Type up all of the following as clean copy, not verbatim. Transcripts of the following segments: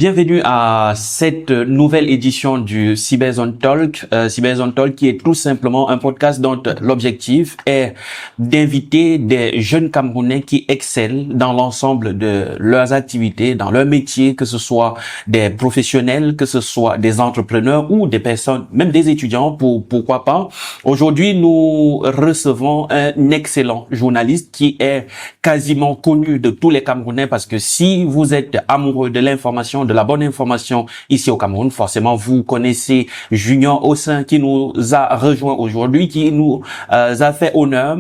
Bienvenue à cette nouvelle édition du Cyberzone Talk. Cyberzone Talk qui est tout simplement un podcast dont l'objectif est d'inviter des jeunes Camerounais qui excellent dans l'ensemble de leurs activités, dans leur métier, que ce soit des professionnels, que ce soit des entrepreneurs ou des personnes, même des étudiants, pourquoi pas. Aujourd'hui, nous recevons un excellent journaliste qui est quasiment connu de tous les Camerounais parce que si vous êtes amoureux de l'information, de la bonne information ici au Cameroun, forcément vous connaissez Junior Ossin qui nous a rejoint aujourd'hui, qui nous a fait honneur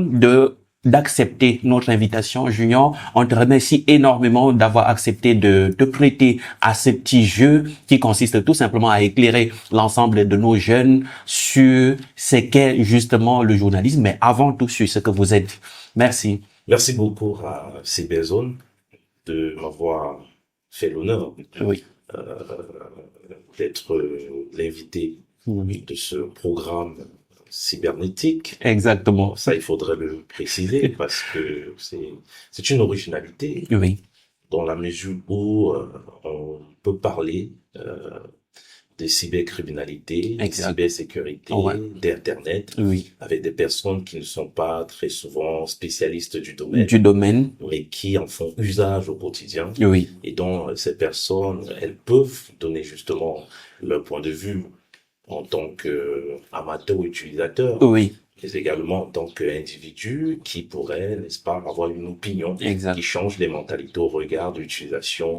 d'accepter notre invitation. Junior, on te remercie énormément d'avoir accepté de te prêter à ce petit jeu qui consiste tout simplement à éclairer l'ensemble de nos jeunes sur ce qu'est justement le journalisme, mais avant tout sur ce que vous êtes. Merci. Merci beaucoup à Cyberzone de m'avoir fait l'honneur d'être l'invité de ce programme cybernétique. Exactement. Ça, il faudrait le préciser parce que c'est une originalité dans la mesure où on peut parler de cybercriminalité, de cybersécurité, d'Internet, avec des personnes qui ne sont pas très souvent spécialistes du domaine, mais qui en font usage au quotidien. Et dont ces personnes, elles peuvent donner justement leur point de vue en tant qu'amateur ou utilisateur, mais également en tant qu'individu qui pourrait, n'est-ce pas, avoir une opinion qui change les mentalités au regard de l'utilisation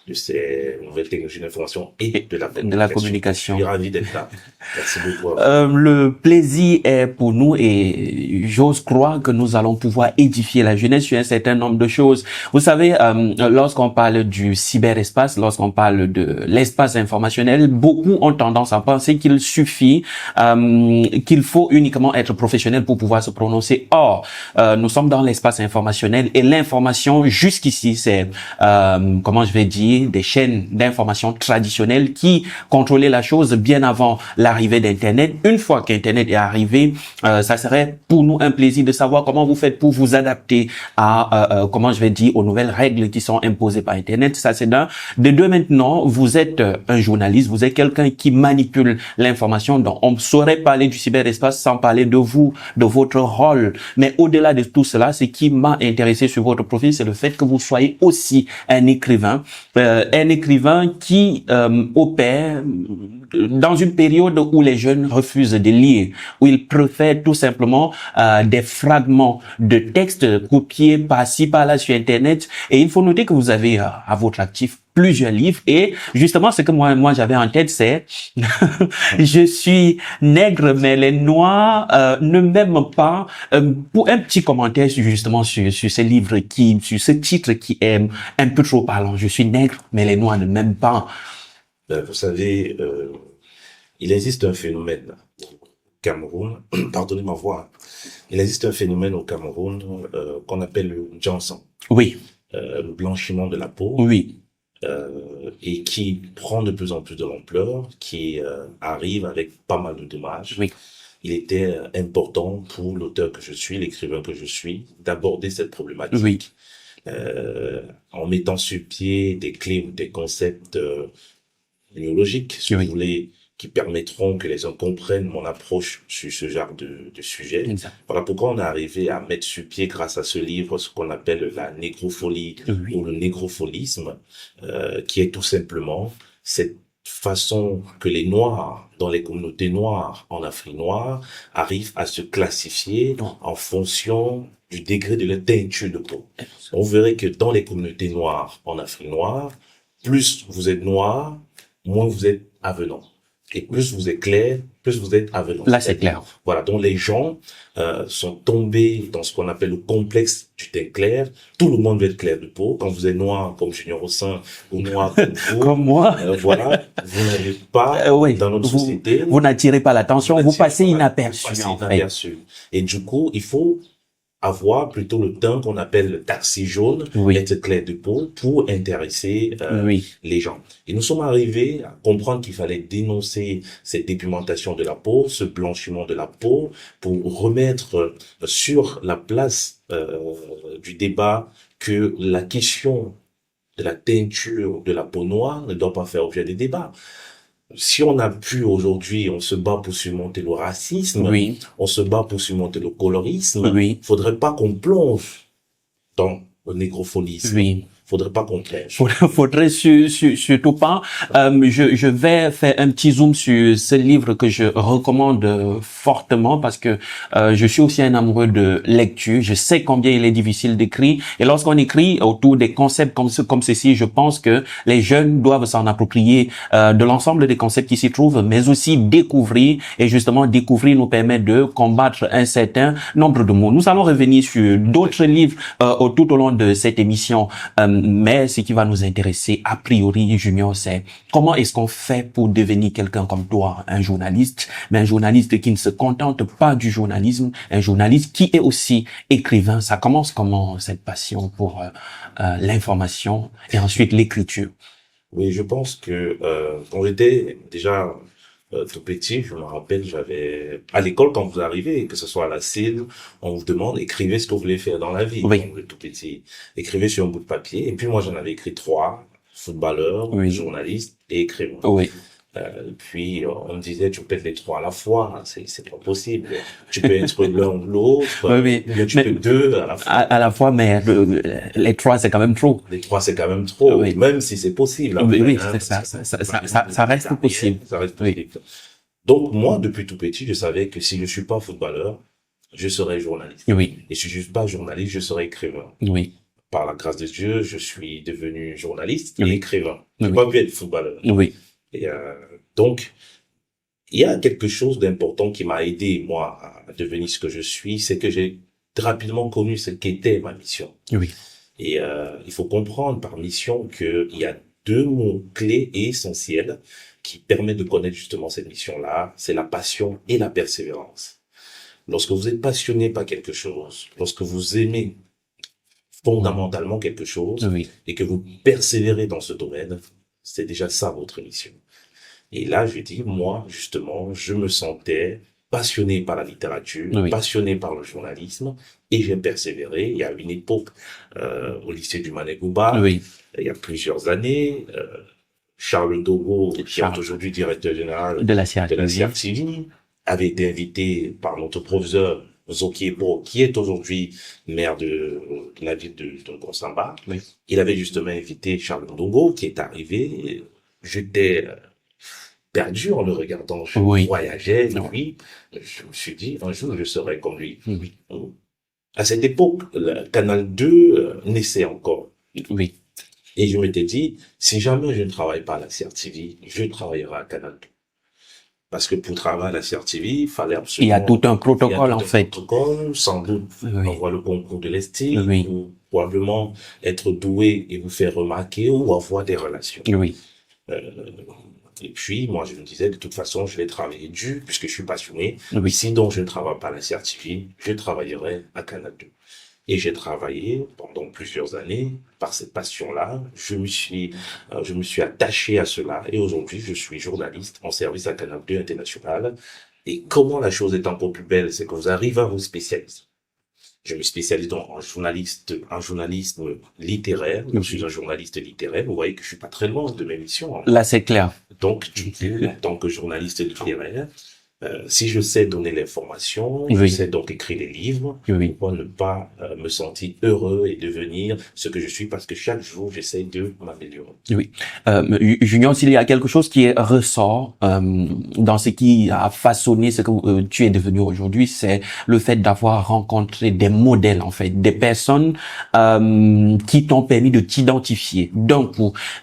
de ces nouvelles technologies d'information et de la communication. Je suis ravi d'être là. Merci beaucoup. Le plaisir est pour nous et j'ose croire que nous allons pouvoir édifier la jeunesse sur un certain nombre de choses. Vous savez, lorsqu'on parle du cyberespace, lorsqu'on parle de l'espace informationnel, beaucoup ont tendance à penser qu'il suffit, qu'il faut uniquement être professionnel pour pouvoir se prononcer. Or, nous sommes dans l'espace informationnel et l'information jusqu'ici, c'est, comment je vais dire, des chaînes d'information traditionnelles qui contrôlaient la chose bien avant l'arrivée d'Internet. Une fois qu'Internet est arrivé, ça serait pour nous un plaisir de savoir comment vous faites pour vous adapter à, comment je vais dire, aux nouvelles règles qui sont imposées par Internet. Ça, c'est d'un. De deux, maintenant, vous êtes un journaliste, vous êtes quelqu'un qui manipule l'information. Donc, on saurait parler du cyberespace sans parler de vous, de votre rôle. Mais au-delà de tout cela, ce qui m'a intéressé sur votre profil, c'est le fait que vous soyez aussi un écrivain qui opère dans une période où les jeunes refusent de lire, où ils préfèrent tout simplement des fragments de textes copiés par-ci par-là sur Internet. Et il faut noter que vous avez à votre actif plusieurs livres et justement ce que moi j'avais en tête c'est je suis nègre mais les noirs ne m'aiment pas, pour un petit commentaire justement sur ce livre sur ce titre qui est un peu trop parlant. Je suis nègre mais les noirs ne m'aiment pas. Vous savez, il existe un phénomène au Cameroun, pardonnez ma voix, il existe un phénomène au Cameroun qu'on appelle le Jansan. Le blanchiment de la peau. Et qui prend de plus en plus de l'ampleur, qui arrive avec pas mal de dommages. Il était important pour l'auteur que je suis, l'écrivain que je suis, d'aborder cette problématique en mettant sur pied des clés ou des concepts néologiques, si vous voulez, qui permettront que les gens comprennent mon approche sur ce genre de sujet. Voilà pourquoi on est arrivé à mettre sur pied, grâce à ce livre, ce qu'on appelle la négropholie ou le négropholisme, qui est tout simplement cette façon que les Noirs, dans les communautés noires, en Afrique noire, arrivent à se classifier en fonction du degré de leur teinture de peau. On verrait que dans les communautés noires, en Afrique noire, plus vous êtes noir, moins vous êtes avenant. Et plus vous êtes clair, plus vous êtes avenant. Là, c'est clair. Voilà, donc les gens sont tombés dans ce qu'on appelle le complexe du teint clair. Tout le monde veut être clair de peau. Quand vous êtes noir comme Junior Ossin ou noir comme vous, comme moi, voilà, vous n'avez pas dans notre société. Vous n'attirez pas l'attention, vous passez inaperçu en fait. Et du coup, il faut avoir plutôt le teint qu'on appelle le taxi jaune, être clair de peau pour intéresser les gens. Et nous sommes arrivés à comprendre qu'il fallait dénoncer cette dépigmentation de la peau, ce blanchiment de la peau, pour remettre sur la place du débat que la question de la teinture, de la peau noire ne doit pas faire objet de débat. Si on a pu aujourd'hui, on se bat pour surmonter le racisme, Oui. on se bat pour surmonter le colorisme, Oui. faudrait pas qu'on plonge dans le négrophonisme. Oui. Faudrait pas qu'on plonge. Faudrait surtout pas. Je vais faire un petit zoom sur ce livre que je recommande fortement parce que je suis aussi un amoureux de lecture. Je sais combien il est difficile d'écrire. Et lorsqu'on écrit autour des concepts comme ceci, je pense que les jeunes doivent s'en approprier de l'ensemble des concepts qui s'y trouvent, mais aussi découvrir. Et justement, découvrir nous permet de combattre un certain nombre de mots. Nous allons revenir sur d'autres livres tout au long de cette émission. Mais ce qui va nous intéresser, a priori, Junior, c'est comment est-ce qu'on fait pour devenir quelqu'un comme toi, un journaliste, mais un journaliste qui ne se contente pas du journalisme, un journaliste qui est aussi écrivain. Ça commence comment, cette passion pour l'information et ensuite l'écriture? Oui, je pense que quand j'étais déjà tout petit, je me rappelle, j'avais à l'école quand vous arrivez, que ce soit à la CIL, on vous demande écrivez ce que vous voulez faire dans la vie. Oui. Quand vous êtes tout petit, écrivez sur un bout de papier. Et puis moi, j'en avais écrit 3 footballeur, Oui. journaliste et écrivain. Oui. Puis on me disait tu peux être les 3 à la fois, c'est pas possible. Tu peux être l'un ou l'autre, Oui. ou bien tu peux 2 à la fois. À la fois, mais les 3 c'est quand même trop. Les 3 c'est quand même trop, Oui. même si c'est possible. Oui, oui, hein, c'est ça reste possible. Ça reste Oui. possible. Donc moi, depuis tout petit, je savais que si je suis pas footballeur, je serai journaliste. Oui. Et si je suis pas journaliste, je serai écrivain. Oui. Par la grâce de Dieu, je suis devenu journaliste et Oui. écrivain. Je n'ai Oui. pas pu être footballeur. Oui. Et donc, il y a quelque chose d'important qui m'a aidé, moi, à devenir ce que je suis, c'est que j'ai rapidement connu ce qu'était ma mission. Oui. Et il faut comprendre par mission qu'il y a 2 mots clés et essentiels qui permettent de connaître justement cette mission-là, c'est la passion et la persévérance. Lorsque vous êtes passionné par quelque chose, lorsque vous aimez fondamentalement quelque chose Oui. et que vous persévérez dans ce domaine, c'est déjà ça votre mission. Et là, je dis, moi, justement, je me sentais passionné par la littérature, Oui. passionné par le journalisme, et j'ai persévéré. Il y a une époque, au lycée du Manegouba, Oui. il y a plusieurs années, Charles Dogo, qui est aujourd'hui directeur général De la de la CRTV. CRTV, avait été invité par notre professeur Zokiebo, qui est aujourd'hui maire de la ville de Konsamba. Oui. Il avait justement invité Charles Ndongo, qui est arrivé. J'étais perdu en le regardant. Je Oui. voyageais, Oui. lui. Je me suis dit, un jour, je serai comme lui. Oui. À cette époque, le Canal 2 naissait encore. Oui. Et je m'étais dit, si jamais je ne travaille pas à la CRTV, je travaillerai à Canal 2. Parce que pour travailler à la CRTV, il fallait absolument... Il y a tout un protocole, en fait. Protocole, sans doute, Oui. avoir le concours de l'estime, Oui. ou probablement être doué et vous faire remarquer ou avoir des relations. Oui. Et puis, moi, je me disais, de toute façon, je vais travailler dur, puisque je suis passionné. Oui. Si donc je ne travaille pas à la CRTV, je travaillerai à Canal 2. Et j'ai travaillé pendant plusieurs années par cette passion-là. Je me suis attaché à cela. Et aujourd'hui, je suis journaliste en service à Canal 2 International. Et comment la chose est encore plus belle, c'est que vous arrivez à vous spécialiser. Je me spécialise donc en journalisme littéraire. Je suis un journaliste littéraire. Vous voyez que je suis pas très loin de mes missions. Là, c'est clair. Donc, du coup, en tant que journaliste littéraire, si je sais donner l'information, Oui. je sais donc écrire des livres, Oui. pourquoi ne pas me sentir heureux et devenir ce que je suis, parce que chaque jour, j'essaie de m'améliorer. Oui. Junior, s'il y a quelque chose qui ressort dans ce qui a façonné ce que tu es devenu aujourd'hui, c'est le fait d'avoir rencontré des modèles, en fait, des personnes qui t'ont permis de t'identifier. Donc,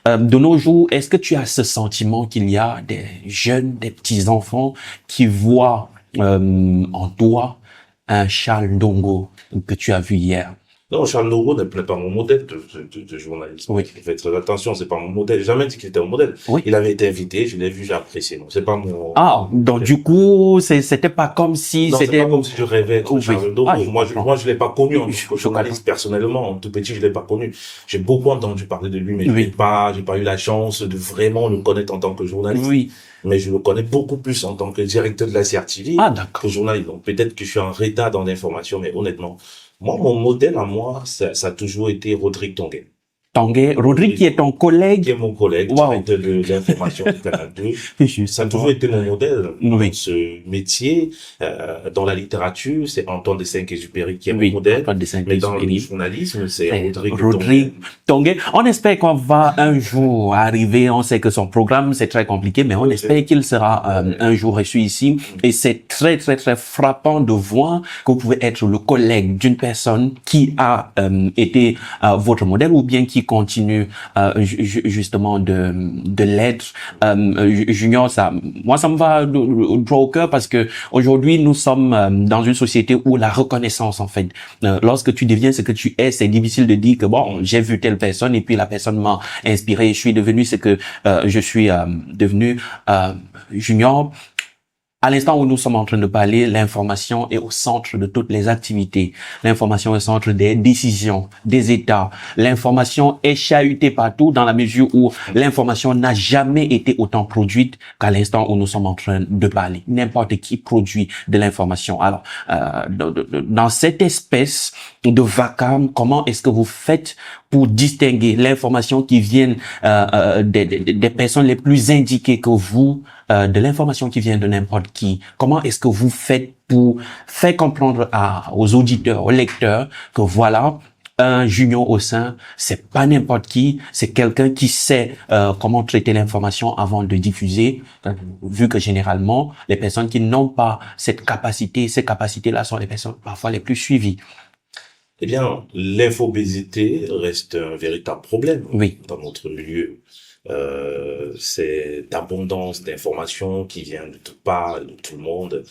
de nos jours, est-ce que tu as ce sentiment qu'il y a des jeunes, des petits-enfants qui voient en toi un Charles Ndongo que tu as vu hier? Non, Charles Ndongo n'est pas mon modèle de journalisme. Oui. Il fait très attention, c'est pas mon modèle. J'ai jamais dit qu'il était mon modèle. Oui. Il avait été invité, je l'ai vu, j'ai apprécié. Non, c'est pas mon... Ah, donc du coup, c'était pas comme si Non, c'est c'était... pas comme si je rêvais être Oui. Charles Ndongo. Ah, je moi, comprends. je l'ai pas connu en tant Je que journaliste personnellement. En tout petit, je l'ai pas connu. J'ai beaucoup entendu parler de lui, mais Oui. j'ai pas eu la chance de vraiment le connaître en tant que journaliste. Oui. Mais je le connais beaucoup plus en tant que directeur de la CRTV Ah, d'accord. que journaliste. Donc peut-être que je suis en retard dans l'information, mais honnêtement, moi, mon modèle à moi, ça a toujours été Rodrigue Tonguet. Tanguay, Rodrigue qui est ton collègue. Qui est mon collègue, directeur de l'information du Canal 2. Ça a toujours été mon modèle. Oui. Ce métier, dans la littérature, c'est Antoine de Saint-Exupéry qui est mon modèle. Mais dans le journalisme, c'est Rodrigue Tanguay. On espère qu'on va un jour arriver. On sait que son programme, c'est très compliqué, mais on espère qu'il sera un jour reçu ici. Et c'est très, très, très frappant de voir que vous pouvez être le collègue d'une personne qui a été votre modèle ou bien qui continue justement de l'être. Junior, moi ça me va droit au cœur parce que aujourd'hui nous sommes dans une société où la reconnaissance en fait, lorsque tu deviens ce que tu es, c'est difficile de dire que bon, j'ai vu telle personne et puis la personne m'a inspiré, je suis devenu ce que je suis devenu. Junior, à l'instant où nous sommes en train de parler, l'information est au centre de toutes les activités. L'information est au centre des décisions, des États. L'information est chahutée partout dans la mesure où l'information n'a jamais été autant produite qu'à l'instant où nous sommes en train de parler. N'importe qui produit de l'information. Alors, dans cette espèce de vacarme, comment est-ce que vous faites pour distinguer l'information qui vient des personnes les plus indiquées que vous, de l'information qui vient de n'importe qui? Comment est-ce que vous faites pour faire comprendre aux auditeurs, aux lecteurs que voilà, un junior au sein, c'est pas n'importe qui, c'est quelqu'un qui sait comment traiter l'information avant de diffuser, vu que généralement, les personnes qui n'ont pas cette capacité, ces capacités-là sont les personnes parfois les plus suivies. Eh bien, l'infobésité reste un véritable problème dans notre milieu. Cette abondance d'informations qui vient de toutes parts, de tout le monde.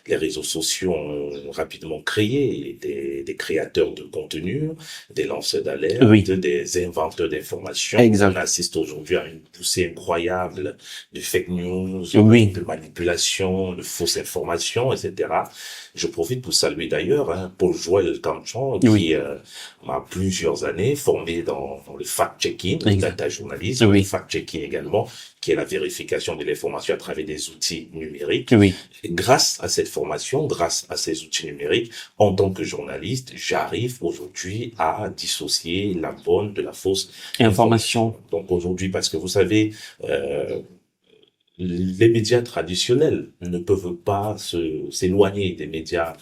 Les réseaux sociaux ont rapidement créé des créateurs de contenu, des lanceurs d'alerte, des inventeurs d'informations. On assiste aujourd'hui à une poussée incroyable de fake news, de manipulation, de fausses informations, etc. Je profite pour saluer d'ailleurs Paul Joël Camchon qui m'a plusieurs années formé dans le fact-checking, le data journalisme, le fact-checking également, qui est la vérification de l'information à travers des outils numériques. Et grâce à cette formation, grâce à ces outils numériques, en tant que journaliste, j'arrive aujourd'hui à dissocier la bonne de la fausse information. Donc aujourd'hui, parce que vous savez, les médias traditionnels ne peuvent pas s'éloigner des médias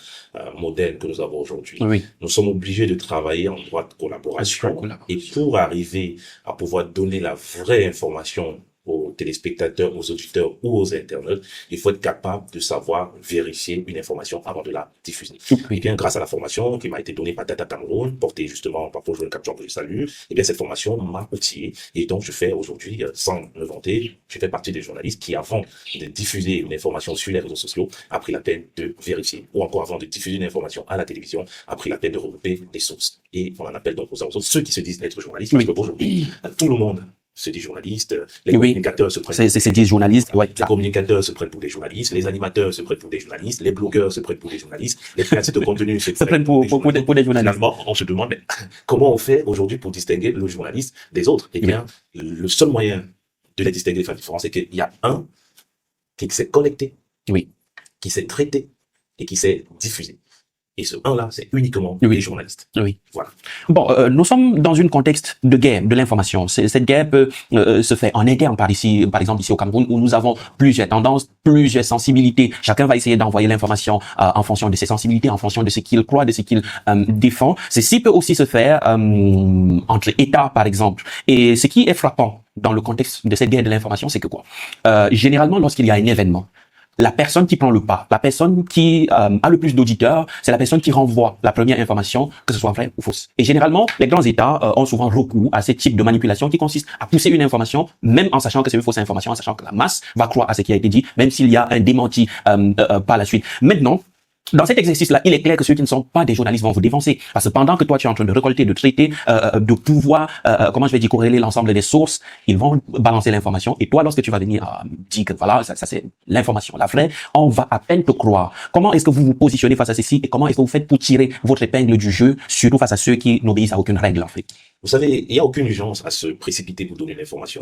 modernes que nous avons aujourd'hui. Nous sommes obligés de travailler en droite collaboration. Et pour arriver à pouvoir donner la vraie information aux téléspectateurs, aux auditeurs ou aux internautes, il faut être capable de savoir vérifier une information avant de la diffuser. Et bien, grâce à la formation qui m'a été donnée par Data Cameroun, portée justement par Paul Joël Camchon, que je salue, et bien, cette formation m'a outillé. Et donc, je fais aujourd'hui, sans me vanter, je fais partie des journalistes qui, avant de diffuser une information sur les réseaux sociaux, a pris la peine de vérifier. Ou encore, avant de diffuser une information à la télévision, a pris la peine de regrouper des sources. Et on en appelle donc aux autres ceux qui se disent être journalistes, parce qu'aujourd'hui, tout le monde se dit journaliste, les communicateurs se prennent c'est journalistes, les communicateurs se prennent pour des journalistes, les animateurs se prennent pour des journalistes, les blogueurs se prennent pour des journalistes, les créateurs de contenu se prennent pour des journalistes. Finalement, on se demande mais, comment on fait aujourd'hui pour distinguer le journaliste des autres? Eh bien, le seul moyen de les distinguer, de faire la différence, c'est qu'il y a un qui s'est connecté, qui s'est traité et qui s'est diffusé. Et ce un-là, c'est uniquement les journalistes. Voilà. Bon, nous sommes dans un contexte de guerre de l'information. Cette guerre peut se faire en interne par exemple ici au Cameroun, où nous avons plusieurs tendances, plusieurs sensibilités. Chacun va essayer d'envoyer l'information en fonction de ses sensibilités, en fonction de ce qu'il croit, de ce qu'il défend. Ceci peut aussi se faire entre États, par exemple. Et ce qui est frappant dans le contexte de cette guerre de l'information, c'est que quoi? Généralement, lorsqu'il y a un événement, la personne qui prend le pas, la personne qui a le plus d'auditeurs, c'est la personne qui renvoie la première information, que ce soit vraie ou fausse. Et généralement, les grands États ont souvent recours à ce type de manipulation qui consiste à pousser une information, même en sachant que c'est une fausse information, en sachant que la masse va croire à ce qui a été dit, même s'il y a un démenti par la suite. Maintenant, dans cet exercice-là, il est clair que ceux qui ne sont pas des journalistes vont vous défoncer. Parce que pendant que toi, tu es en train de récolter, de traiter, de pouvoir, corréler l'ensemble des sources, ils vont balancer l'information. Et toi, lorsque tu vas venir dire que voilà, ça c'est l'information, la vraie, on va à peine te croire. Comment est-ce que vous vous positionnez face à ceci et comment est-ce que vous faites pour tirer votre épingle du jeu, surtout face à ceux qui n'obéissent à aucune règle, en fait? Vous savez, il n'y a aucune urgence à se précipiter pour donner l'information.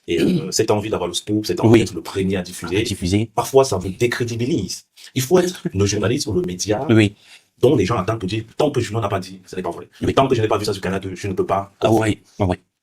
Et cette envie d'avoir le scoop, cette envie d'être le premier à diffuser, parfois ça vous décrédibilise. Il faut être le journaliste ou le média dont les gens attendent pour dire, tant que je n'en ai pas dit, ce n'est pas vrai. Mais tant que je n'ai pas vu ça sur Canal 2, je ne peux pas.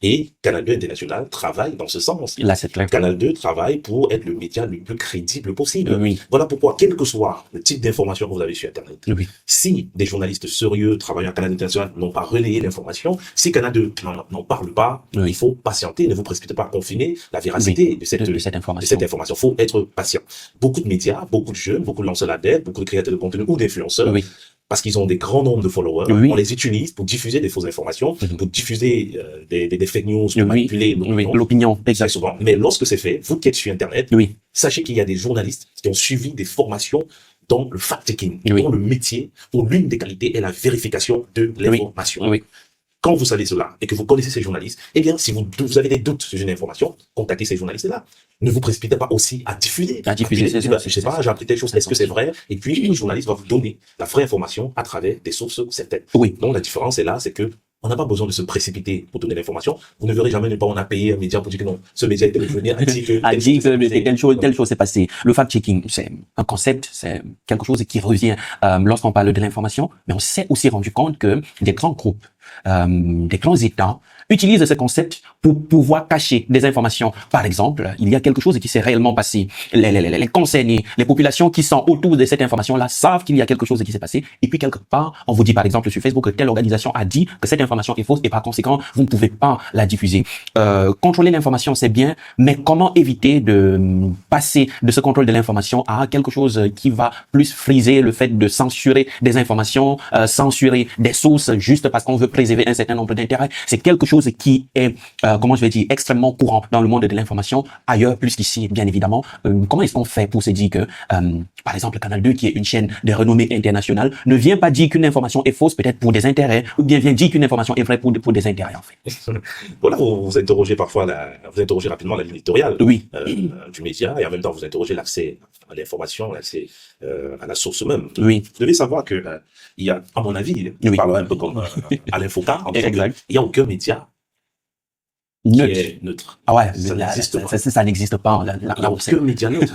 Et Canal 2 International travaille dans ce sens. Là, c'est clair. Canal 2 travaille pour être le média le plus crédible possible. Oui. Voilà pourquoi, quel que soit le type d'information que vous avez sur Internet, Oui. si des journalistes sérieux travaillant à Canal International n'ont pas relayé l'information, si Canal 2 n'en parle pas, il faut patienter, ne vous précipitez pas à confiner la véracité de cette information. Il faut être patient. Beaucoup de médias, beaucoup de jeunes, beaucoup de lanceurs d'alerte, beaucoup de créateurs de contenu ou d'influenceurs, parce qu'ils ont des grands nombres de followers, on les utilise pour diffuser des fausses informations, pour diffuser des fake news, pour manipuler l'opinion. Souvent. Mais lorsque c'est fait, vous qui êtes sur Internet, sachez qu'il y a des journalistes qui ont suivi des formations dans le fact-checking, dont le métier, où l'une des qualités est la vérification de l'information. Quand vous savez cela et que vous connaissez ces journalistes, eh bien, si vous avez des doutes sur une information, contactez ces journalistes-là. Ne vous précipitez pas aussi à diffuser. Je sais pas, j'ai appris telle chose, est-ce que c'est vrai? Et puis, le journaliste va vous donner la vraie information à travers des sources certaines. Donc, la différence est là, c'est que on n'a pas besoin de se précipiter pour donner l'information. Vous ne verrez jamais on a payé un média pour dire que non, ce média est téléphoné, a dit que telle chose s'est passée. Le fact-checking, c'est un concept, c'est quelque chose qui revient lorsqu'on parle de l'information, mais on s'est aussi rendu compte que des grands groupes, des grands États utilisent ce concept pour pouvoir cacher des informations. Par exemple, il y a quelque chose qui s'est réellement passé. Les concernés, les populations qui sont autour de cette information-là savent qu'il y a quelque chose qui s'est passé. Et puis, quelque part, on vous dit, par exemple, sur Facebook, que telle organisation a dit que cette information est fausse et par conséquent, vous ne pouvez pas la diffuser. Contrôler l'information, c'est bien, mais comment éviter de passer de ce contrôle de l'information à quelque chose qui va plus friser le fait de censurer des informations, censurer des sources juste parce qu'on veut préserver un certain nombre d'intérêts. C'est quelque chose qui est, extrêmement courant dans le monde de l'information, ailleurs plus qu'ici, bien évidemment. Comment est-ce qu'on fait pour se dire que, par exemple, Canal 2, qui est une chaîne de renommée internationale, ne vient pas dire qu'une information est fausse peut-être pour des intérêts, ou bien vient dire qu'une information est vraie pour des intérêts, en fait. Voilà, vous interrogez vous interrogez rapidement la ligne éditoriale du média, et en même temps, vous interrogez l'accès à l'information, l'accès à la source même. Vous devez savoir que il y a, à mon avis, je parlerai un peu comme Alain Foucault, il n'y a aucun média qui est neutre. Ah ouais, ça n'existe pas. Il n'y a aucun média neutre.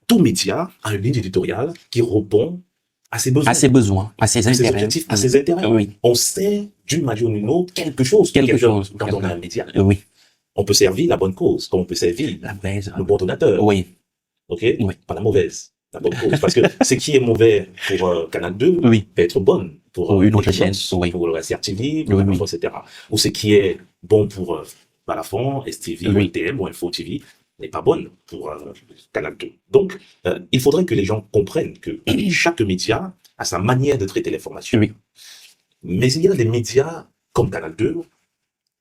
Tout média a une ligne éditoriale qui répond à ses besoins. À ses besoins, à ses intérêts. À ses objectifs, à ses intérêts. On sait, d'une manière ou d'une autre, quelque chose. Quand on a un média. On peut servir la bonne cause, comme on peut servir le bon donateur. Pas la mauvaise. La bonne cause. Parce que ce qui est mauvais pour Canal 2 peut être bon pour une autre chaîne, pour le CRTV, etc. Ou ce qui est bon pour Balafon, STV, ou LTM ou Info TV n'est pas bonne pour Canal 2. Donc, il faudrait que les gens comprennent que chaque média a sa manière de traiter l'information. Mais il y a des médias comme Canal 2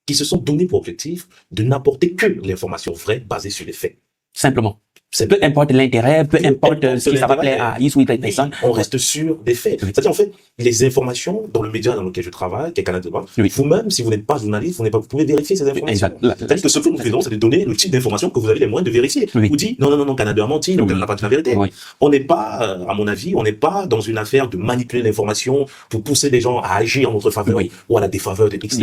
qui se sont donnés pour objectif de n'apporter que l'information vraie basée sur les faits. Simplement. Peu importe l'intérêt, peu importe ce qui ça va plaire à X ou Y personne. On reste sur des faits. C'est-à-dire, en fait, les informations dans le média dans lequel je travaille, qui est Canal 2, vous-même, si vous n'êtes pas journaliste, vous pouvez vérifier ces informations. C'est-à-dire que ce que nous faisons, c'est de donner le type d'information que vous avez les moyens de vérifier. Vous dites, non, Canal 2 a menti, donc elle n'a pas dit la vérité. On n'est pas, à mon avis, on n'est pas dans une affaire de manipuler l'information pour pousser les gens à agir en notre faveur ou à la défaveur de X.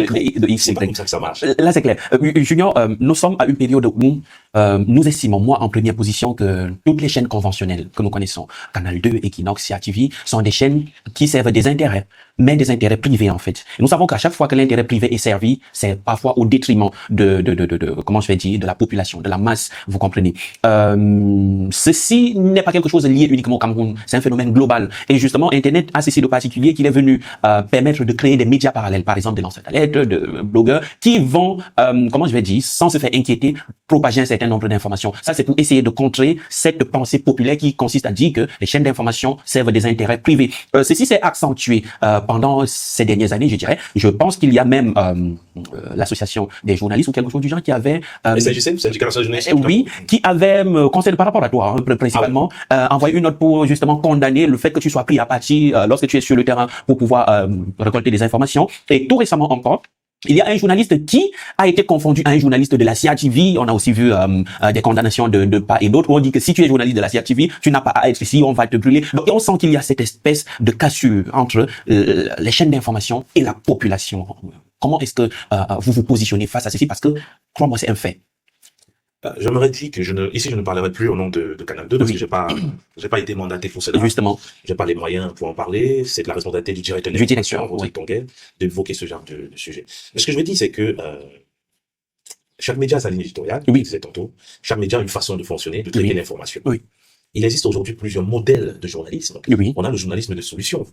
C'est pas comme ça que ça marche. Là, c'est clair. Junior, nous sommes à une période où nous estimons, moi, en première position, que toutes les chaînes conventionnelles que nous connaissons, Canal 2, Equinox, CRTV, sont des chaînes qui servent des intérêts, mais des intérêts privés, en fait. Et nous savons qu'à chaque fois que l'intérêt privé est servi, c'est parfois au détriment de la population, de la masse, vous comprenez. Ceci n'est pas quelque chose lié uniquement au Cameroun, c'est un phénomène global. Et justement, Internet a ceci de particulier qu'il est venu permettre de créer des médias parallèles, par exemple des lanceurs d'alerte, de blogueurs, qui vont, sans se faire inquiéter, propager un certain nombre d'informations. Ça, c'est pour essayer de contrer cette pensée populaire qui consiste à dire que les chaînes d'information servent des intérêts privés. Ceci s'est accentué pendant ces dernières années, je dirais. Je pense qu'il y a même l'association des journalistes ou quelque chose du genre qui avait... qui avait, concernant par rapport à toi, principalement, envoyé une note pour justement condamner le fait que tu sois pris à partie lorsque tu es sur le terrain pour pouvoir récolter des informations. Et tout récemment encore, il y a un journaliste qui a été confondu à un journaliste de la CRTV. On a aussi vu des condamnations de part et d'autre où on dit que si tu es journaliste de la CRTV, tu n'as pas à être ici, on va te brûler. Donc, on sent qu'il y a cette espèce de cassure entre les chaînes d'information et la population. Comment est-ce que vous vous positionnez face à ceci? Parce que, crois-moi, c'est un fait. Je me dit que ici je ne parlerai plus au nom de Canal 2 parce que j'ai pas été mandaté pour cela. Justement. J'ai pas les moyens pour en parler. C'est de la responsabilité du directeur de l'information, Rodrigue Tonguel, d'évoquer ce genre de sujet. Mais ce que je veux dire, c'est que chaque média a sa ligne éditoriale. Je disais tantôt. Chaque média a une façon de fonctionner, de traiter l'information. Il existe aujourd'hui plusieurs modèles de journalisme. On a le journalisme de solution.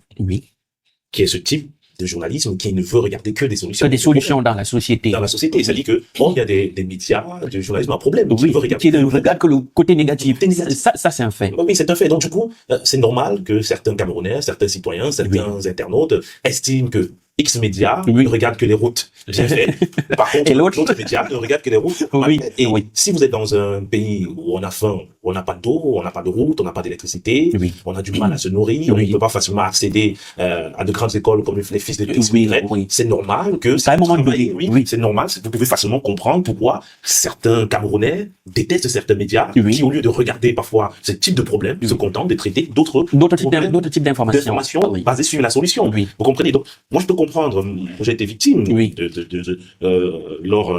Qui est ce type de journalisme qui ne veut regarder que des solutions. Que des solutions dans la société. Dans la société. C'est-à-dire que, il y a des médias de journalisme à problème. Qui ne regardent que le côté négatif. Ça, c'est un fait. Oui, c'est un fait. Donc, du coup, c'est normal que certains Camerounais, certains citoyens, certains internautes estiment que X médias ne regardent que les routes bien faites. Par contre, l'autre média ne regarde que les routes mal faites. Et si vous êtes dans un pays où on a faim, où on n'a pas d'eau, on n'a pas de route, on n'a pas d'électricité, on a du mal à se nourrir, on ne peut pas facilement accéder à de grandes écoles comme les fils de c'est normal que c'est normal, vous pouvez facilement comprendre pourquoi certains Camerounais détestent certains médias qui, au lieu de regarder parfois ce type de problème, se contentent de traiter d'autres types d'informations basées sur la solution. Vous comprenez? Donc, moi, je peux comprendre, j'ai été victime lors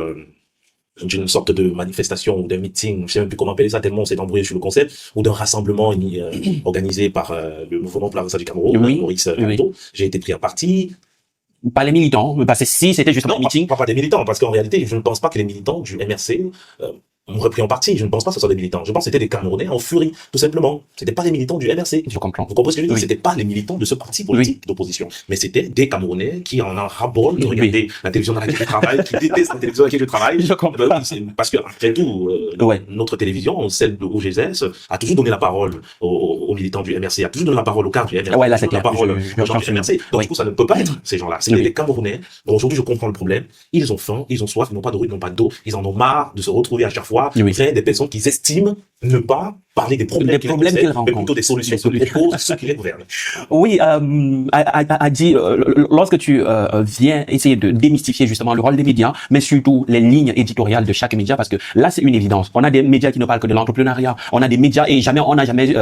d'une sorte de manifestation ou d'un meeting, je sais même plus comment appeler ça tellement on s'est embrouillé sur le concept, ou d'un rassemblement organisé par le mouvement pour la Renaissance du Cameroun, Maurice Kamto. J'ai été pris à partie. Pas les militants, parce que si c'était justement un meeting. Pas des militants, parce qu'en réalité, je ne pense pas que les militants du MRC ont repris en partie. Je ne pense pas que ce soit des militants. Je pense que c'était des Camerounais en furie, tout simplement. C'était pas les militants du MRC. Je comprends. Vous comprenez ce que je veux dire? C'était pas les militants de ce parti politique d'opposition. Mais c'était des Camerounais qui en ont ras-bol de regarder la télévision dans laquelle je travaille, qui détestent la télévision dans laquelle je travaille. Je comprends. Parce que, après tout, notre télévision, celle de OGS, a toujours donné la parole aux militants du MRC, a toujours donné la parole aux cadres du MRC. Ouais, là, c'est clair. La parole aux gens du MRC. Donc, du coup, ça ne peut pas être ces gens-là. C'est des Camerounais. Bon, aujourd'hui, je comprends le problème. Ils ont faim, ils ont soif, ils n'ont pas de rue, ils n'ont pas d'eau. Ils en ont marre de se retrouver à chaque fois près des personnes qu'ils estiment ne pas parler des problèmes qu'ils rencontrent, mais plutôt des solutions qu'ils proposent, ceux qui les gouvernent. Oui, Adi, lorsque tu viens essayer de démystifier justement le rôle des médias, mais surtout les lignes éditoriales de chaque média, parce que là c'est une évidence. On a des médias qui ne parlent que de l'entrepreneuriat, on a des médias et on n'a jamais,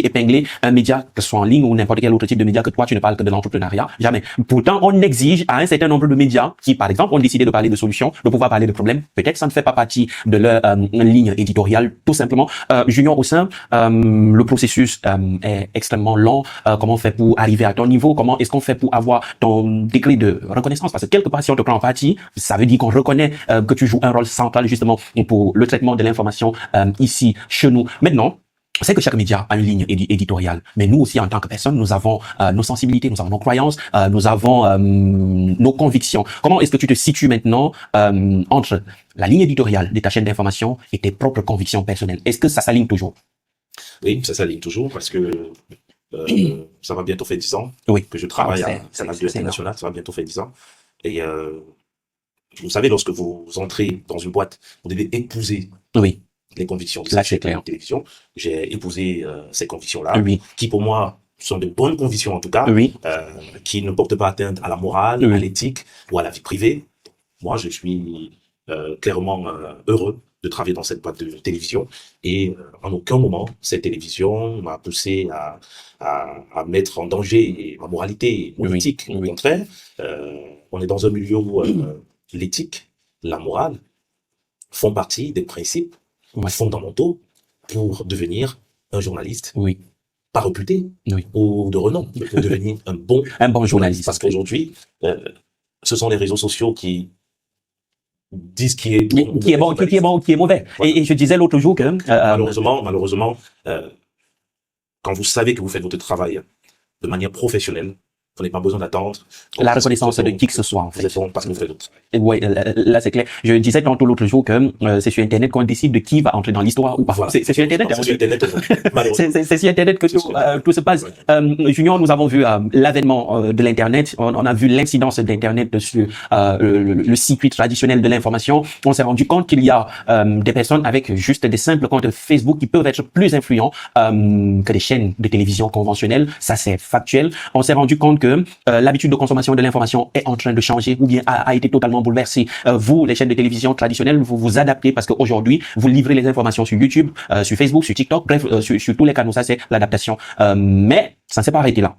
épinglé un média, que ce soit en ligne ou n'importe quel autre type de média, que toi tu ne parles que de l'entrepreneuriat, jamais. Pourtant, on exige à un certain nombre de médias qui, par exemple, ont décidé de parler de solutions, de pouvoir parler de problèmes. Peut-être ça ne fait pas partie de leur ligne éditoriale, tout simplement. Junior, au sein, le processus est extrêmement long. Comment on fait pour arriver à ton niveau? Comment est-ce qu'on fait pour avoir ton décret de reconnaissance? Parce que quelque part, si on te prend en partie, ça veut dire qu'on reconnaît que tu joues un rôle central justement pour le traitement de l'information ici, chez nous. Maintenant, c'est que chaque média a une ligne éditoriale, mais nous aussi, en tant que personnes, nous avons nos sensibilités, nous avons nos croyances, nous avons nos convictions. Comment est-ce que tu te situes maintenant entre la ligne éditoriale de ta chaîne d'information et tes propres convictions personnelles? Est-ce que ça s'aligne toujours? Oui, ça s'aligne toujours parce que ça va bientôt faire 10 ans que je travaille à Canal 2 International, ça va bientôt faire 10 ans. Et vous savez, lorsque vous entrez dans une boîte, vous devez épouser les convictions de cette télévision. J'ai épousé ces convictions-là, qui pour moi sont de bonnes convictions en tout cas, qui ne portent pas atteinte à la morale, à l'éthique ou à la vie privée. Moi, je suis clairement heureux de travailler dans cette boîte de télévision et en aucun moment cette télévision m'a poussé à mettre en danger ma moralité, mon éthique. Au contraire, on est dans un milieu où l'éthique, la morale font partie des principes fondamentaux pour devenir un journaliste pas réputé ou de renom, pour devenir un bon journaliste. Parce qu'aujourd'hui, ce sont les réseaux sociaux qui disent qui est bon, qui est mauvais. Et je disais l'autre jour que malheureusement, quand vous savez que vous faites votre travail de manière professionnelle, vous n'avez pas besoin d'attendre la reconnaissance de qui que ce soit, en fait. Parce que vous faites votre travail. Oui, là c'est clair. Je disais tantôt l'autre jour que c'est sur Internet qu'on décide de qui va entrer dans l'histoire ou pas. Voilà. C'est sur Internet. C'est sur Internet. C'est sur Internet que tout se passe. Junior, nous avons vu l'avènement de l'Internet. On a vu l'incidence d'Internet sur le circuit traditionnel de l'information. On s'est rendu compte qu'il y a des personnes avec juste des simples comptes Facebook qui peuvent être plus influents que des chaînes de télévision conventionnelles. Ça, c'est factuel. On s'est rendu compte que l'habitude de consommation de l'information est en train de changer ou bien a été totalement bouleversée. Vous, les chaînes de télévision traditionnelles, vous vous adaptez parce qu'aujourd'hui, vous livrez les informations sur YouTube, sur Facebook, sur TikTok, bref, sur tous les canaux. Ça, c'est l'adaptation. Mais ça ne s'est pas arrêté là.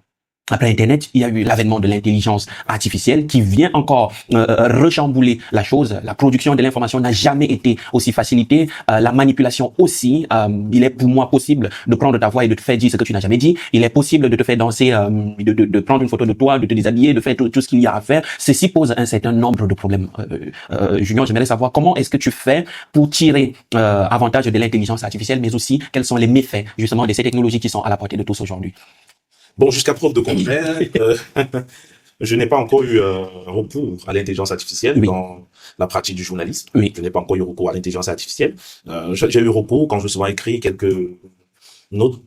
Après Internet, il y a eu l'avènement de l'intelligence artificielle qui vient encore rechambouler la chose. La production de l'information n'a jamais été aussi facilitée. La manipulation aussi. Il est pour moi possible de prendre ta voix et de te faire dire ce que tu n'as jamais dit. Il est possible de te faire danser, de prendre une photo de toi, de te déshabiller, de faire tout ce qu'il y a à faire. Ceci pose un certain nombre de problèmes. Junior, j'aimerais savoir comment est-ce que tu fais pour tirer avantage de l'intelligence artificielle, mais aussi quels sont les méfaits justement de ces technologies qui sont à la portée de tous aujourd'hui. Bon, jusqu'à preuve de contraire, je n'ai pas encore eu recours à l'intelligence artificielle dans la pratique du journalisme. Je n'ai pas encore eu recours à l'intelligence artificielle. J'ai eu recours quand je me suis écrit quelques notes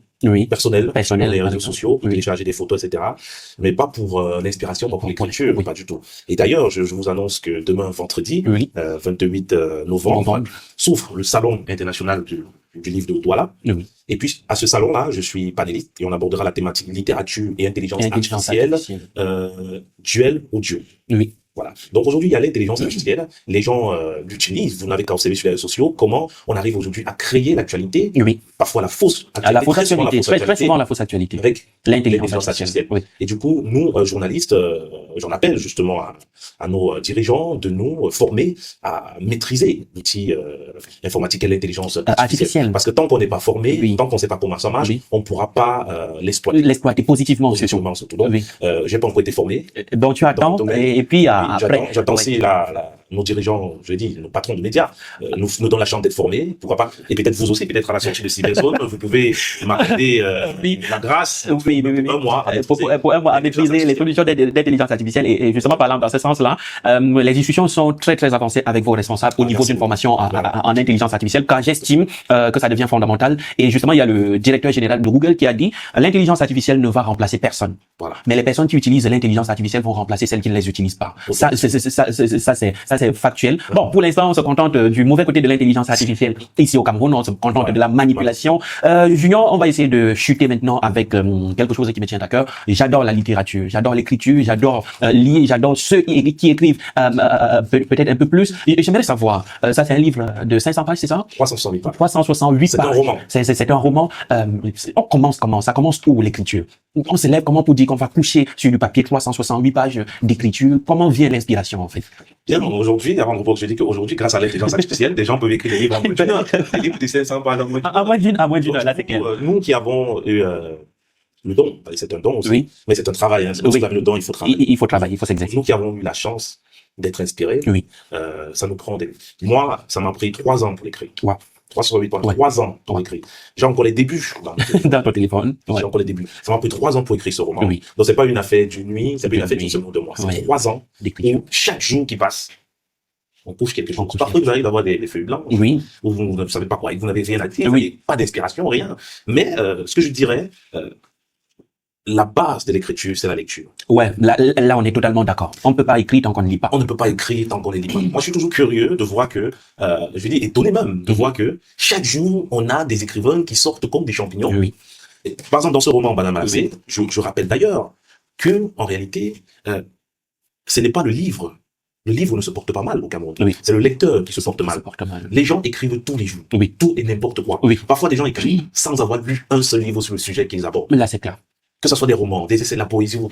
personnelles sur les réseaux sociaux, pour télécharger des photos, etc. Mais pas pour l'inspiration, pas pour l'écriture, pas du tout. Et d'ailleurs, je vous annonce que demain, vendredi, 28 novembre, s'ouvre le Salon international du livre de Douala. Et puis, à ce salon-là, je suis panéliste et on abordera la thématique littérature et intelligence artificielle, duel ou Dieu. Voilà. Donc aujourd'hui, il y a l'intelligence artificielle. Les gens l'utilisent. Vous n'avez qu'à observer sur les réseaux sociaux comment on arrive aujourd'hui à créer l'actualité. Parfois la fausse actualité. La fausse actualité. Très souvent la fausse actualité. Avec l'intelligence artificielle. Et du coup, nous, journalistes, j'en appelle justement à nos dirigeants de nous former à maîtriser l'outil informatique et l'intelligence artificielle. Parce que tant qu'on n'est pas formé, tant qu'on ne sait pas comment ça marche, on ne pourra pas l'exploiter. L'exploiter positivement. Surtout. Donc, j'ai pas encore été formé. Donc tu attends et puis j'attends aussi nos dirigeants, je l'ai dit, nos patrons de médias, nous donnent la chance d'être formés, pourquoi pas, et peut-être vous aussi, peut-être à la sortie de Cyberzone, vous pouvez m'accorder la grâce un mois pour un mois à maîtriser les solutions d'intelligence artificielle et justement parlant dans ce sens-là, les discussions sont très très avancées avec vos responsables au niveau d'une formation en intelligence artificielle, car j'estime que ça devient fondamental. Et justement, il y a le directeur général de Google qui a dit l'intelligence artificielle ne va remplacer personne. Mais les personnes qui utilisent l'intelligence artificielle vont remplacer celles qui ne les utilisent pas. Ça c'est factuel. Bon, pour l'instant, on se contente du mauvais côté de l'intelligence artificielle. Ici au Cameroun, on se contente de la manipulation. Junior, on va essayer de chuter maintenant avec quelque chose qui me tient à cœur. J'adore la littérature, j'adore l'écriture, j'adore lire, j'adore ceux qui écrivent peut-être un peu plus. J'aimerais savoir, ça c'est un livre de 500 pages, c'est ça? 368 pages. 368 pages. C'est un roman. C'est un roman. On commence comment? Ça commence où l'écriture? On se lève comment pour dire qu'on va coucher sur du papier 368 pages d'écriture? Comment vient l'inspiration en fait? Bien, aujourd'hui, avant de reprendre, je dis qu'aujourd'hui, grâce à l'intelligence artificielle, des gens peuvent écrire des livres en moins d'une heure. Des livres de 500 pages en moins d'une heure. Là, c'est clair. Nous qui avons eu le don, c'est un don aussi, mais c'est un travail. Hein. Parce que le don, il faut travailler. Il faut travailler, il faut s'exercer. Nous qui avons eu la chance d'être inspirés, ça nous prend Moi, ça m'a pris 3 ans pour l'écrire. 368 pages, 3 ans pour écrire. J'ai encore les débuts dans ton téléphone. J'ai encore les débuts. Ça m'a pris 3 ans pour écrire ce roman. Donc c'est pas une affaire d'une nuit, c'est pas une affaire d'une semaine ou 2 mois. C'est 3 ans où chaque jour qui passe, on couche quelque chose. Parfois, vous arrivez d'avoir des feuilles blanches. Où vous ne savez pas quoi. Vous n'avez rien à dire. Pas d'inspiration, rien. Mais, ce que je dirais, la base de l'écriture, c'est la lecture. Là, on est totalement d'accord. On ne peut pas écrire tant qu'on ne lit pas. On ne peut pas écrire tant qu'on ne lit pas. Moi, je suis toujours curieux de voir que, je dis étonné même, de voir que chaque jour, on a des écrivains qui sortent comme des champignons. Et, par exemple, dans ce roman, Madame Malassé, je rappelle d'ailleurs que, en réalité, ce n'est pas le livre. Le livre ne se porte pas mal au Cameroun. C'est le lecteur qui se porte mal. Les gens écrivent tous les jours. Tout et n'importe quoi. Parfois, des gens écrivent sans avoir lu un seul livre sur le sujet qu'ils abordent. Mais là, c'est clair. Que ce soit des romans, des essais, de la poésie ou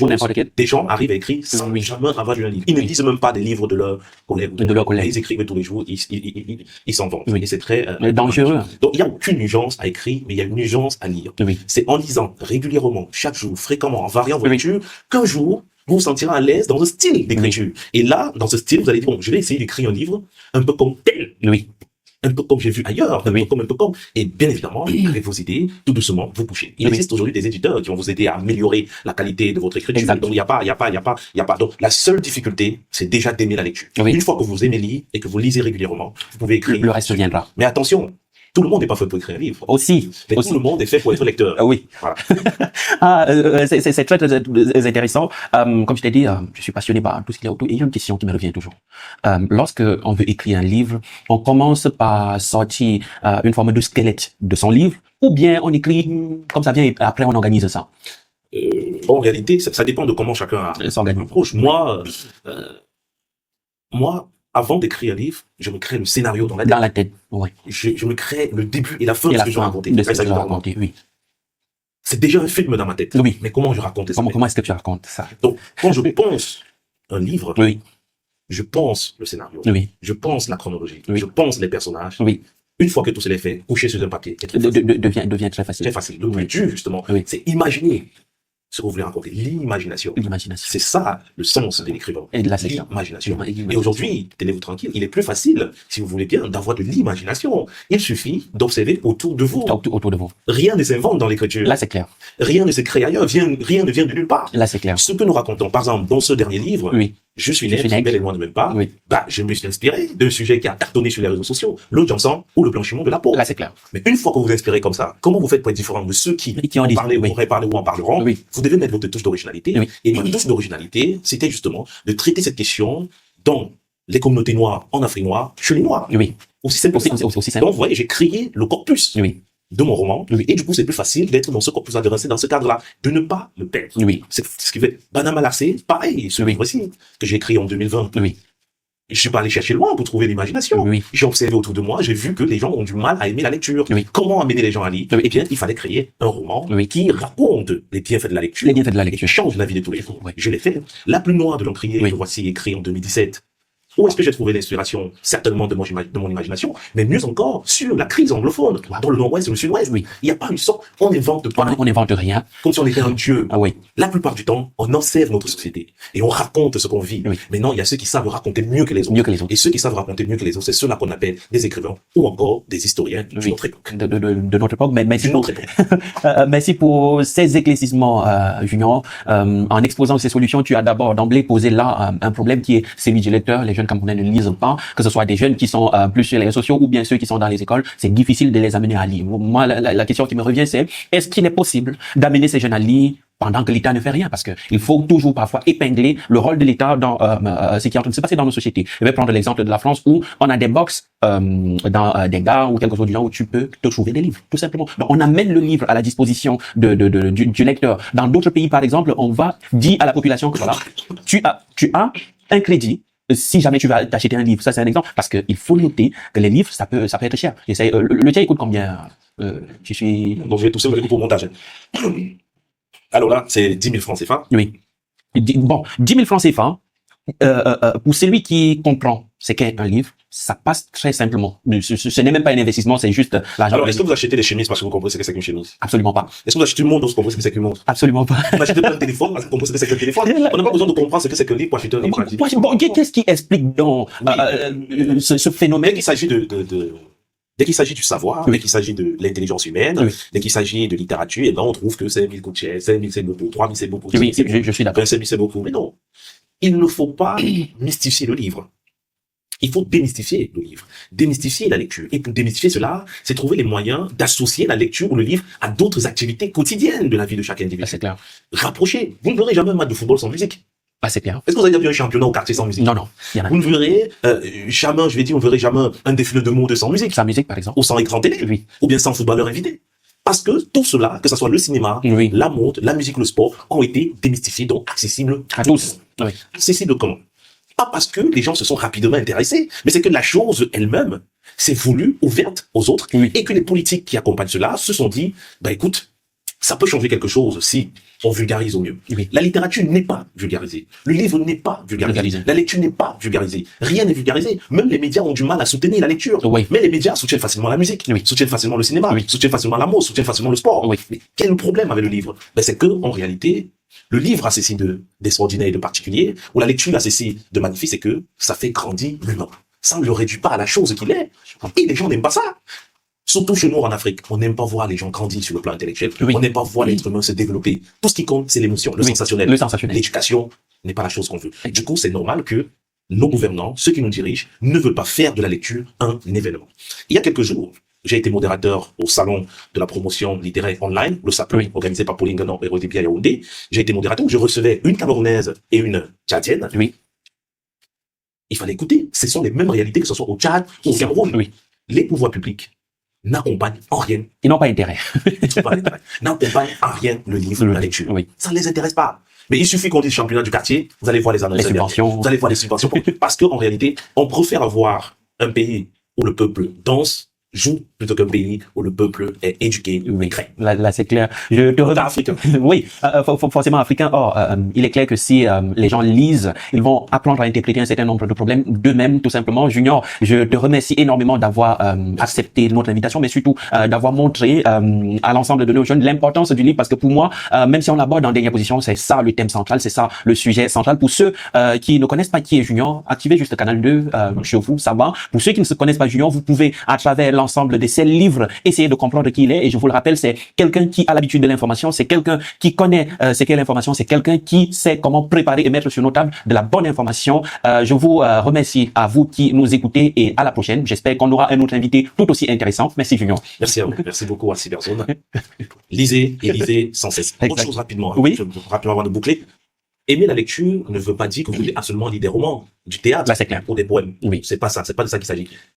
n'importe quel. Des gens arrivent à écrire sans jamais avoir lu un livre. Ils ne lisent même pas des livres de leurs collègues. Ils écrivent tous les jours, ils s'en vont. Et c'est très dangereux. Donc il n'y a aucune urgence à écrire, mais il y a une urgence à lire. C'est en lisant régulièrement, chaque jour, fréquemment, en variant vos lectures, qu'un jour, vous vous sentirez à l'aise dans un style d'écriture. Et là, dans ce style, vous allez dire, bon, je vais essayer d'écrire un livre un peu comme tel. Un peu comme j'ai vu ailleurs, un peu comme. Et bien évidemment, avec vos idées, tout doucement, vous couchez. Il existe aujourd'hui des éditeurs qui vont vous aider à améliorer la qualité de votre écriture. Donc, il y a pas. Donc, la seule difficulté, c'est déjà d'aimer la lecture. Une fois que vous aimez lire et que vous lisez régulièrement, vous pouvez écrire. Le reste viendra. Mais attention. Tout le monde n'est pas fait pour écrire un livre. Aussi. Tout le monde est fait pour être lecteur. Voilà. C'est très, très intéressant. Comme je t'ai dit, je suis passionné par tout ce qu'il y a autour. Et il y a une question qui me revient toujours. Lorsque on veut écrire un livre, on commence par sortir une forme de squelette de son livre, ou bien on écrit comme ça vient et après on organise ça. En réalité, ça dépend de comment chacun s'approche. Moi, avant d'écrire un livre, je me crée le scénario dans la tête. Je me crée le début et la fin de ce que je vais raconter. c'est déjà un film dans ma tête. Oui. Mais comment je raconte ça? Comment est-ce que tu racontes ça? Donc, quand je pense un livre, Oui. Je pense le scénario. Oui. Je pense la chronologie. Oui. Je pense les personnages. Oui. Une fois que tout cela est fait, coucher sur un papier devient très facile. Très facile. Le plus dur, justement, oui. c'est imaginer ce que vous voulez raconter. L'imagination. C'est ça le sens de l'écrivain. Et de la l'imagination. Et aujourd'hui, tenez-vous tranquille, il est plus facile, si vous voulez bien, d'avoir de l'imagination. Il suffit d'observer autour de vous. Autour de vous. Rien ne s'invente dans l'écriture. Là, c'est clair. Rien ne se crée ailleurs. Rien ne vient de nulle part. Là, c'est clair. Ce que nous racontons, par exemple, dans ce dernier livre, oui. Je suis né, bel et loin de même pas. Oui. Bah, je me suis inspiré d'un sujet qui a cartonné sur les réseaux sociaux, l'eau Johnson ou le blanchiment de la peau. Là, c'est clair. Mais une fois que vous vous inspirez comme ça, comment vous faites pour être différent de ceux qui en parlent, ou auraient parlé ou en parleront? Oui. Vous devez mettre votre touche d'originalité. Oui. Et ma touche d'originalité, c'était justement de traiter cette question dans les communautés noires, en Afrique noire, chez les Noirs. Oui. Aussi simple. Aussi simple. Donc, vous voyez, j'ai créé le corpus. Oui. De mon roman, oui. Et du coup c'est plus facile d'être dans ce corpus, de rester dans ce cadre-là, de ne pas le perdre. Oui. C'est ce qui fait Banama Lassé, pareil, ce livre-ci, que j'ai écrit en 2020. Oui. Je suis pas allé chercher loin pour trouver l'imagination. Oui. J'ai observé autour de moi, j'ai vu que les gens ont du mal à aimer la lecture. Oui. Comment amener les gens à lire? Eh bien, il fallait créer un roman qui raconte les bienfaits de la lecture. Les bienfaits de la lecture. Et qui change la vie de tous les jours. Je l'ai fait. La plus noire de l'encrier, le voici écrit en 2017. Où est-ce que j'ai trouvé l'inspiration? Certainement de mon imagination, mais mieux encore, sur la crise anglophone, dans le nord-ouest et le sud-ouest. Oui. Il n'y a pas une sorte, on n'invente pas. On n'invente rien. Comme si on était un dieu. Ah oui. La plupart du temps, on observe notre société et on raconte ce qu'on vit. Oui. Mais non, il y a ceux qui savent raconter mieux que les autres. Et ceux qui savent raconter mieux que les autres, c'est ceux-là qu'on appelle des écrivains ou encore des historiens de notre époque. De notre époque, mais merci pour ces éclaircissements, Junior. En exposant ces solutions, tu as d'abord d'emblée posé là un problème qui est celui du lecteur. Les jeunes Camerounais ne lisent pas, que ce soit des jeunes qui sont plus sur les réseaux sociaux ou bien ceux qui sont dans les écoles. C'est difficile de les amener à lire. Moi, la question qui me revient, c'est est-ce qu'il est possible d'amener ces jeunes à lire pendant que l'État ne fait rien? Parce que il faut toujours parfois épingler le rôle de l'État dans ce qui est en train de se passer dans nos sociétés. Je vais prendre l'exemple de la France où on a des box dans des gares ou quelque chose du genre où tu peux te trouver des livres, tout simplement. Donc on amène le livre à la disposition du lecteur. Dans d'autres pays, par exemple, on va dire à la population que voilà, tu as un crédit. Si jamais tu vas t'acheter un livre, ça c'est un exemple, parce que il faut noter que les livres, ça peut être cher. Le tien, il coûte combien? Je suis... Donc je vais tousser pour montage. Alors là, c'est 10 000 francs CFA. Oui. Bon, 10 000 francs CFA, pour celui qui comprend ce qu'est un livre, ça passe très simplement. Ce n'est même pas un investissement, c'est juste l'argent. Alors, est-ce que vous achetez des chemises parce que vous comprenez ce que c'est qu'une chemise? Absolument pas. Est-ce que vous achetez une montre parce que vous comprenez ce que c'est qu'une montre? Absolument pas. Vous achetez pas un téléphone parce que vous comprenez ce que c'est qu'un téléphone? On n'a pas besoin de comprendre ce que c'est qu'un livre pour acheter un livre. Bon, qu'est-ce qui explique donc ce phénomène? Dès qu'il s'agit dès qu'il s'agit du savoir, dès qu'il s'agit de l'intelligence humaine, dès qu'il s'agit de littérature, eh ben, on trouve que 5 000 coûte cher, 5 000 c'est beaucoup, 3 000 c'est beaucoup. Oui, je suis d'accord. 5 000 c'est beaucoup. Mais non. Il ne faut pas mystifier le livre. Il faut démystifier le livre, démystifier la lecture. Et pour démystifier cela, c'est trouver les moyens d'associer la lecture ou le livre à d'autres activités quotidiennes de la vie de chaque individu. C'est clair. Rapprocher. Vous ne verrez jamais un match de football sans musique. C'est clair. Est-ce que vous avez déjà vu un championnat au quartier sans musique? Non. Vous ne verrez jamais, on verrait jamais un défilé de mode sans musique. Sans musique, par exemple. Ou sans écran télé. Oui. Ou bien sans footballeur invité. Parce que tout cela, que ce soit le cinéma, la mode, la musique, le sport, ont été démystifiés, donc accessibles à tous. Oui. Accessibles comment? Pas parce que les gens se sont rapidement intéressés, mais c'est que la chose elle-même s'est voulue ouverte aux autres et que les politiques qui accompagnent cela se sont dit, écoute, ça peut changer quelque chose si on vulgarise au mieux. Oui. La littérature n'est pas vulgarisée. Le livre n'est pas vulgarisé. La lecture n'est pas vulgarisée. Rien n'est vulgarisé. Même les médias ont du mal à soutenir la lecture. Oui. Mais les médias soutiennent facilement la musique, soutiennent facilement le cinéma, soutiennent facilement la mode, soutiennent facilement le sport. Oui. Mais quel est le problème avec le livre? C'est que, en réalité, le livre a ceci d'extraordinaire et de particulier, ou la lecture a ceci de magnifique, c'est que ça fait grandir l'humain. Ça ne le réduit pas à la chose qu'il est. Et les gens n'aiment pas ça. Surtout chez nous en Afrique, on n'aime pas voir les gens grandir sur le plan intellectuel. On n'aime pas voir l'être humain se développer. Tout ce qui compte, c'est l'émotion, le sensationnel. L'éducation n'est pas la chose qu'on veut. Et du coup, c'est normal que nos gouvernants, ceux qui nous dirigent, ne veulent pas faire de la lecture un événement. Il y a quelques jours, j'ai été modérateur au salon de la promotion littéraire online, le SAPL, organisé par Pauline Ganon et Rodébia Yaoundé. J'ai été modérateur où je recevais une Camerounaise et une Tchadienne. Oui. Il fallait écouter. Ce sont les mêmes réalités que ce soit au Tchad ou au Cameroun. Oui. Les pouvoirs publics n'accompagnent en rien. Ils n'ont pas intérêt. N'accompagnent en rien le livre, la lecture. Oui. Ça ne les intéresse pas. Mais il suffit qu'on dise championnat du quartier, vous allez voir les annonces. Les subventions. Vous allez voir les subventions. Parce qu'en réalité, on préfère avoir un pays où le peuple danse joue plutôt qu'un pays où le peuple est éduqué. Oui, là c'est clair. Je te remercie. Africain. Oui, forcément africain. Or, il est clair que si les gens lisent, ils vont apprendre à interpréter un certain nombre de problèmes d'eux-mêmes, tout simplement. Junior, je te remercie énormément d'avoir accepté notre invitation, mais surtout d'avoir montré à l'ensemble de nos jeunes l'importance du livre, parce que pour moi, même si on l'aborde en dernière position, c'est ça le thème central, c'est ça le sujet central. Pour ceux qui ne connaissent pas qui est Junior, activez juste le canal 2 chez vous, ça va. Pour ceux qui ne se connaissent pas Junior, vous pouvez, à travers l'ensemble de ces livres, essayer de comprendre qui il est. Et je vous le rappelle, c'est quelqu'un qui a l'habitude de l'information, c'est quelqu'un qui connaît ce qu'est l'information, c'est quelqu'un qui sait comment préparer et mettre sur nos tables de la bonne information. Je vous remercie à vous qui nous écoutez et à la prochaine. J'espère qu'on aura un autre invité tout aussi intéressant. Merci Junior. Merci à vous. Merci beaucoup à Cyberzone. Lisez et lisez sans cesse. Exact. Autre chose rapidement, Oui. rapidement avant de boucler. Aimer la lecture ne veut pas dire que vous devez absolument lire des romans, du théâtre, Là, c'est clair. ou des poèmes. Oui. C'est pas ça, c'est pas de ça qu'il s'agit.